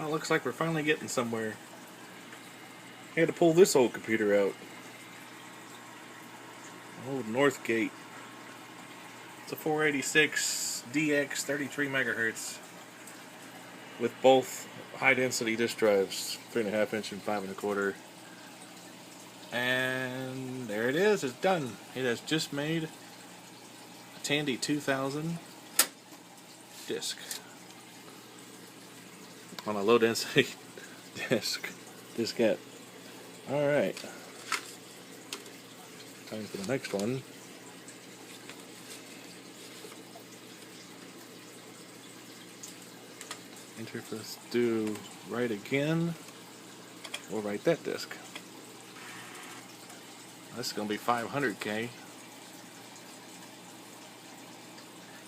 Oh, looks like we're finally getting somewhere. I had to pull this old computer out. Old Northgate. It's a 486 DX 33 megahertz with both high density disk drives, 3.5 inch and 5 1/4. And there it is, it's done. It has just made a Tandy 2000 disk on a low density diskette. Alright, time for the next one. Interface do write again. We'll write that disk. This is going to be 500K.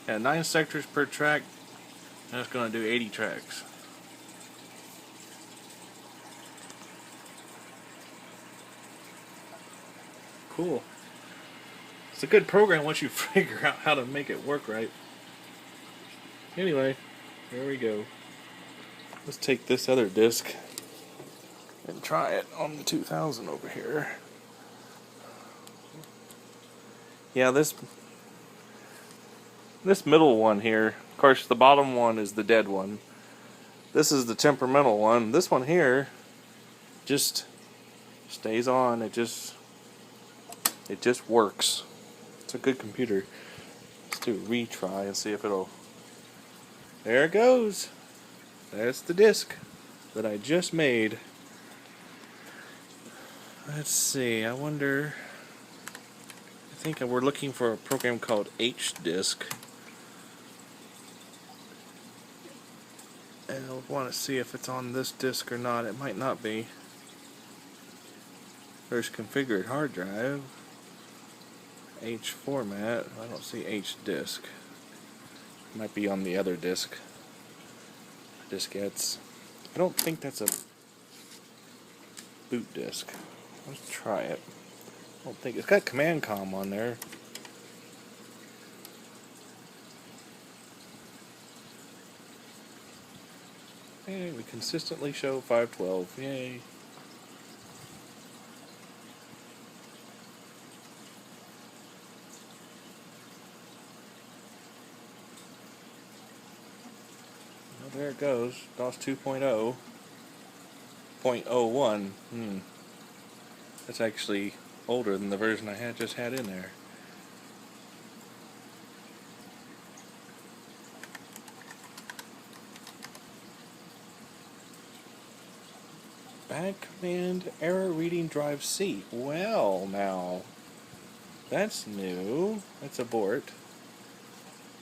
Yeah, 9 sectors per track, and it's going to do 80 tracks. Cool. It's a good program once you figure out how to make it work right. Anyway, there we go. Let's take this other disc and try it on the 2000 over here. Yeah, this middle one here, of course the bottom one is the dead one. This is the temperamental one. This one here just stays on. It just works. It's a good computer. Let's do a retry and see if it'll... There it goes. That's the disc that I just made. Let's see, I wonder... I think we're looking for a program called H-Disk. And I'll want to see if it's on this disk or not. It might not be. There's configured hard drive. H format. I don't see H-Disk. Might be on the other disk. Diskettes. I don't think that's a boot disk. Let's try it. I don't think it's got command com on there. Hey, we consistently show 512. Yay. Well, there it goes. DOS 2.0. 0.01. That's actually older than the version I just had in there. Back command error reading drive C. Well, now that's new. Let's abort.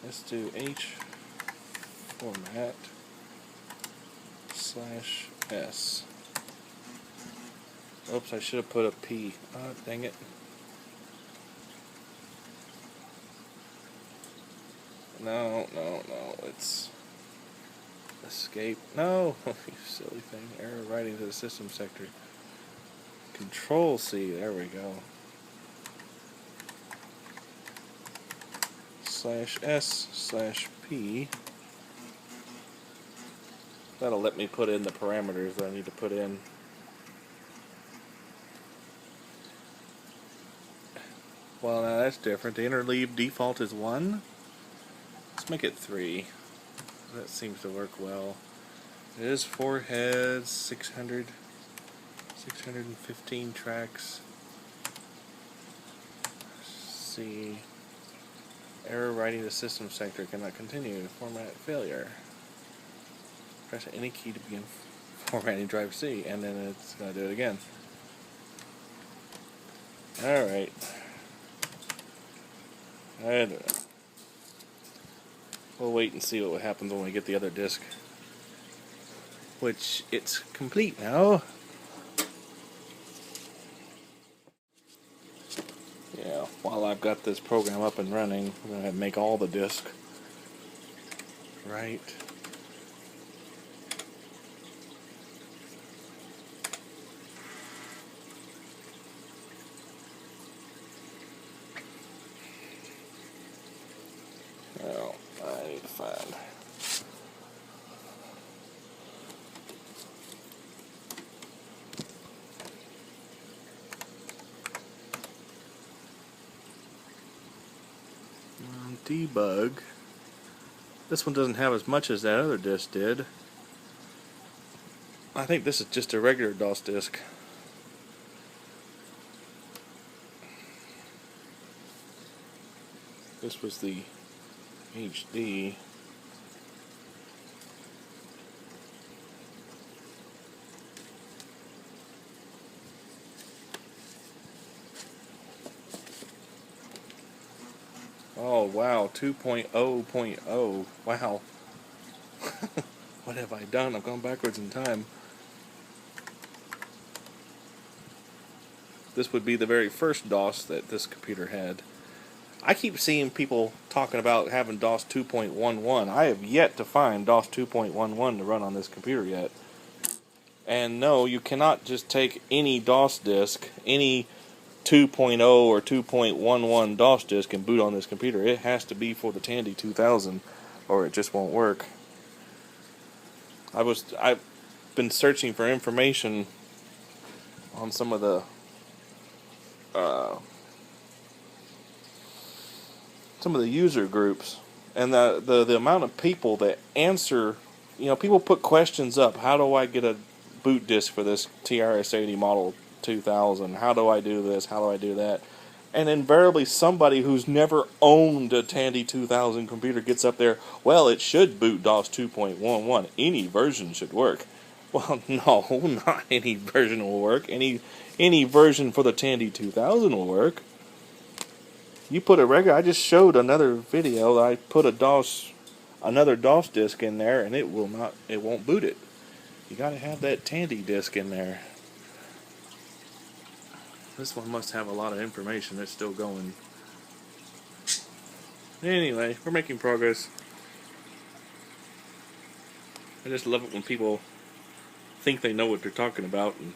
Let's do H format /S. Oops, I should have put a P. Oh, dang it. No, it's escape. No, you silly thing. Error writing to the system sector. Control C, there we go. /S/P. That'll let me put in the parameters that I need to put in. Well, now that's different. The interleave default is 1. Let's make it 3. That seems to work well. It is 4 heads, 615 tracks. Let's see. Error writing the system sector cannot continue. Format failure. Press any key to begin formatting drive C, and then it's going to do it again. Alright. I don't know. We'll wait and see what happens when we get the other disc. Which, it's complete now. Yeah, while I've got this program up and running, I'm going to make all the disc. Right. Well, I need to find debug. This one doesn't have as much as that other disk did. I think this is just a regular DOS disk. This was the HD. Oh wow, 2.0.0. Wow. What have I done? I've gone backwards in time. This would be the very first DOS that this computer had. I keep seeing people talking about having DOS 2.11. I have yet to find DOS 2.11 to run on this computer yet. And no, you cannot just take any DOS disk, any 2.0 or 2.11 DOS disk and boot on this computer. It has to be for the Tandy 2000 or it just won't work. I've been searching for information on some of the user groups, and the amount of people that answer, people put questions up. How do I get a boot disk for this TRS-80 model 2000? How do I do this? How do I do that? And invariably somebody who's never owned a Tandy 2000 computer gets up there, well, it should boot DOS 2.11. Any version should work. Well, no, not any version will work. Any version for the Tandy 2000 will work. You put a regular, I just showed another video that I put another DOS disk in there, and it won't boot it. You gotta have that Tandy disk in there. This one must have a lot of information. It's still going. Anyway, we're making progress. I just love it when people think they know what they're talking about and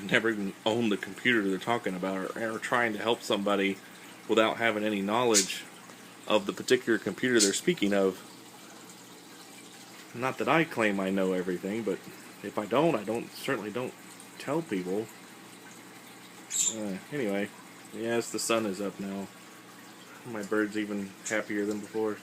never even own the computer they're talking about, or are trying to help somebody without having any knowledge of the particular computer they're speaking of. Not that I claim I know everything, but if I certainly don't tell people. Anyway, yes, the sun is up now. My bird's even happier than before.